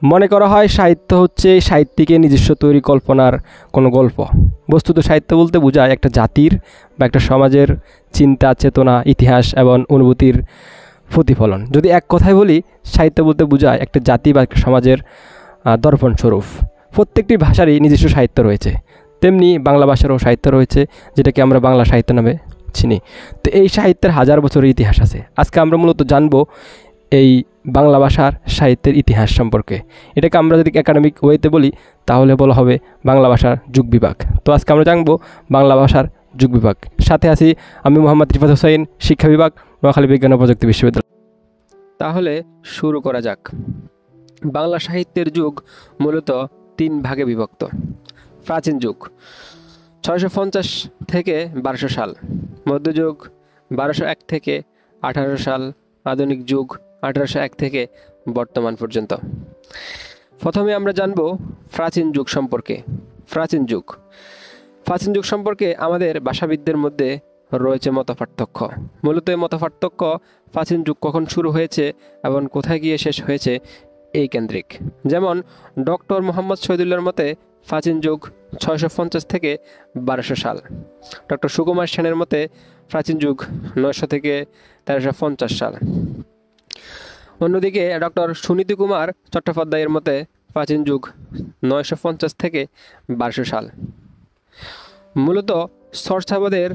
মনে করা হয় সাহিত্য হচ্ছে সাহিত্যিকের নিজস্ব তৈরি কল্পনার কোনো গল্প। বস্তুত সাহিত্য বলতে বোঝায় একটা জাতির বা একটা সমাজের চিন্তা, চেতনা, ইতিহাস এবং অনুভূতির প্রতিফলন। যদি এক কথায় বলি, সাহিত্য বলতে বোঝায় একটা জাতি বা একটা সমাজের দর্পণ স্বরূপ। প্রত্যেকটি ভাষারই নিজস্ব সাহিত্য রয়েছে, তেমনি বাংলা ভাষারও সাহিত্য রয়েছে, যেটাকে আমরা বাংলা সাহিত্য নামে চিনি। তো এই সাহিত্যের হাজার বছরের ইতিহাস আছে। আজকে আমরা মূলত জানবো এই বাংলা ভাষার সাহিত্যের ইতিহাস সম্পর্কে। এটাকে আমরা যদি একাডেমিক ওয়েতে বলি তাহলে বলা হবে বাংলা ভাষার যুগ বিভাগ। তো আজকে আমরা জানবো বাংলা ভাষার যুগ বিভাগ। সাথে আছি আমি মোহাম্মদ রিফাত হোসেন, শিক্ষা বিভাগ, নোয়াখালী বিজ্ঞান ও প্রযুক্তি বিশ্ববিদ্যালয়। তাহলে শুরু করা যাক। বাংলা সাহিত্যের যুগ মূলত 3 ভাগে বিভক্ত। প্রাচীন যুগ 650 থেকে 1200 সাল, মধ্যযুগ 1201 থেকে 1800 সাল, আধুনিক যুগ 1801 থেকে বর্তমান পর্যন্ত। প্রথমে আমরা জানব প্রাচীন যুগ সম্পর্কে। প্রাচীন যুগ সম্পর্কে আমাদের ভাষাবিদদের মধ্যে রয়েছে মতপার্থক্য। মূলত এই মতপার্থক্য প্রাচীন যুগ কখন শুরু হয়েছে এবং কোথায় গিয়ে শেষ হয়েছে এই কেন্দ্রিক। যেমন ডক্টর মোহাম্মদ শহীদুল্লাহর মতে প্রাচীন যুগ 650 থেকে 1200 সাল। ডক্টর সুকুমার সেনের মতে প্রাচীন যুগ 900 থেকে 1350 সাল। অন্যদিকে ডক্টর সুনীতি কুমার চট্টোপাধ্যায়ের মতে প্রাচীন যুগ 950 থেকে 1200 সাল। মূলত চর্যাপদের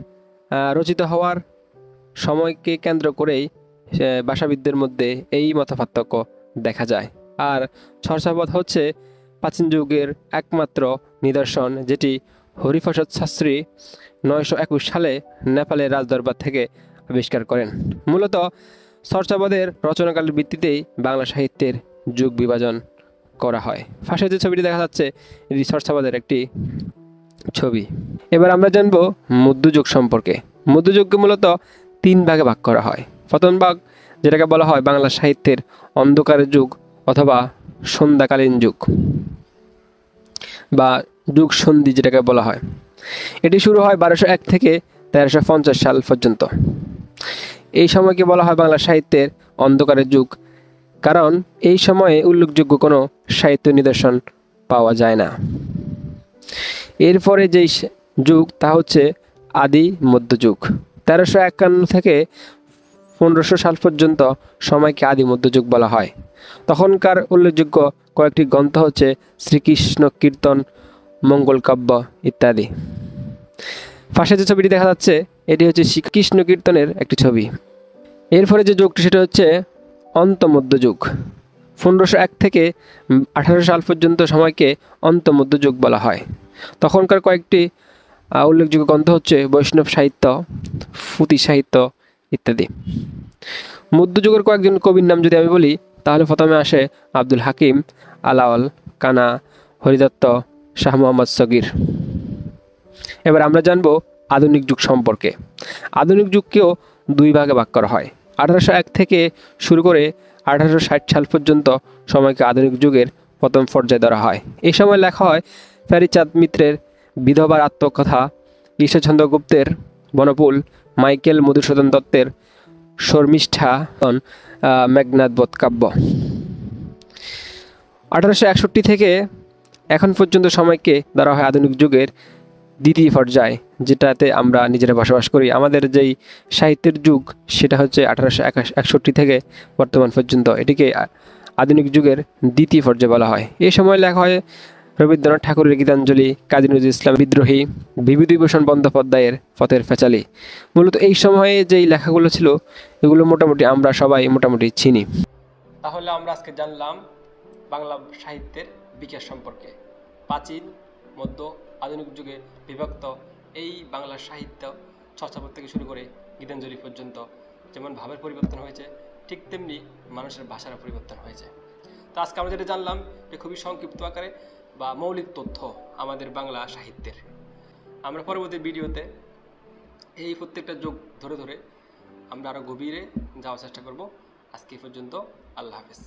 রচিত হওয়ার সময়কে কেন্দ্র করেই ভাষাবিদদের মধ্যে এই মতপার্থক্য দেখা যায়। আর চর্যাপদ হচ্ছে প্রাচীন যুগের একমাত্র নিদর্শন, যেটি হরিপ্রসাদ শাস্ত্রী 921 সালে নেপালের রাজদরবার থেকে আবিষ্কার করেন। মূলত চর্যাপদের রচনাকালের ভিত্তিতেই বাংলা সাহিত্যের যুগ বিভাজন করা হয়। পাশে যে ছবিটি দেখা যাচ্ছে এটি চর্যাপদের একটি ছবি। এবার আমরা জানব মধ্যযুগ সম্পর্কে। মধ্যযুগকে মূলত 3 ভাগে ভাগ করা হয়। প্রথম ভাগ, যেটাকে বলা হয় বাংলা সাহিত্যের অন্ধকারের যুগ অথবা সন্ধ্যাকালীন যুগ বা যুগ সন্ধি যেটাকে বলা হয়। এটি শুরু হয় 1201 থেকে 1350 সাল পর্যন্ত। এই সময়কে বলা হয় বাংলা সাহিত্যের অন্ধকারের যুগ, কারণ এই সময়ে উল্লেখযোগ্য কোনো সাহিত্য নিদর্শন পাওয়া যায় না। এরপরে যেই যুগ তা হচ্ছে আদি মধ্যযুগ। 1351 থেকে 1500 সাল পর্যন্ত সময়কে আদি মধ্যযুগ বলা হয়। তখনকার উল্লেখযোগ্য কয়েকটি গ্রন্থ হচ্ছে শ্রীকৃষ্ণ কীর্তন, মঙ্গল কাব্য ইত্যাদি। পাশে যে ছবিটি দেখা যাচ্ছে এটি হচ্ছে শ্রীকৃষ্ণ কীর্তনের একটি ছবি। এরপরে যে যুগটি সেটা হচ্ছে অন্তমধ্যযুগ। 1501 থেকে 1800 সাল পর্যন্ত সময়কে অন্তমধ্যযুগ বলা হয়। তখনকার কয়েকটি উল্লেখযোগ্য গ্রন্থ হচ্ছে বৈষ্ণব সাহিত্য, পুঁথি সাহিত্য ইত্যাদি। মধ্যযুগের কয়েকজন কবির নাম যদি আমি বলি তাহলে প্রথমে আসে আব্দুল হাকিম, আলাওল, কানা, হরিদত্ত, শাহ মোহাম্মদ সগির। এবার আমরা জানব আধুনিক যুগ সম্পর্কে। আধুনিক যুগকেও 2 ভাগে ভাগ করা হয়। 1801 থেকে শুরু করে 1860 সাল পর্যন্ত সময়কে আধুনিক যুগের প্রথম পর্যায়ে ধরা হয়। এই সময় লেখা হয় প্যারীচাঁদ মিত্রের বিধবার আত্মকথা, ঈশ্বরচন্দ্র গুপ্তের বনফুল, মাইকেল মধুসূদন দত্তের শর্মিষ্ঠা, মেঘনাদ বধ কাব্য। 1861 থেকে এখন পর্যন্ত সময়কে ধরা হয় আধুনিক যুগের দ্বিতীয় পর্যায়, যেটাতে আমরা নিজেরা বসবাস করি। আমাদের যেই সাহিত্যের যুগ সেটা হচ্ছে 1861 থেকে বর্তমান পর্যন্ত। এটিকে আধুনিক যুগের দ্বিতীয় পর্যায় বলা হয়। এই সময় লেখা হয় রবীন্দ্রনাথ ঠাকুরের গীতাঞ্জলি, কাজী নজরুল ইসলাম বিদ্রোহী, বিভূতিভূষণ বন্দ্যোপাধ্যায়ের পথের ফেচালি। মূলত এই সময়ে যেই লেখাগুলো ছিল এগুলো মোটামুটি আমরা সবাই মোটামুটি চিনি। তাহলে আমরা আজকে জানলাম বাংলা সাহিত্যের বিকাশ সম্পর্কে। প্রাচীন, মধ্য, আধুনিক যুগে বিভক্ত এই বাংলা সাহিত্য চর্যাপদ থেকে শুরু করে গীতাঞ্জলি পর্যন্ত যেমন ভাবের পরিবর্তন হয়েছে, ঠিক তেমনি মানুষের ভাষার পরিবর্তন হয়েছে। তো আজকে আমরা যেটা জানলাম এটা খুবই সংক্ষিপ্ত আকারে বা মৌলিক তথ্য আমাদের বাংলা সাহিত্যের। আমরা পরবর্তী ভিডিওতে এই প্রত্যেকটা যুগ ধরে ধরে আমরা আরও গভীরে যাওয়ার চেষ্টা করব। আজকে পর্যন্ত আল্লাহ হাফেজ।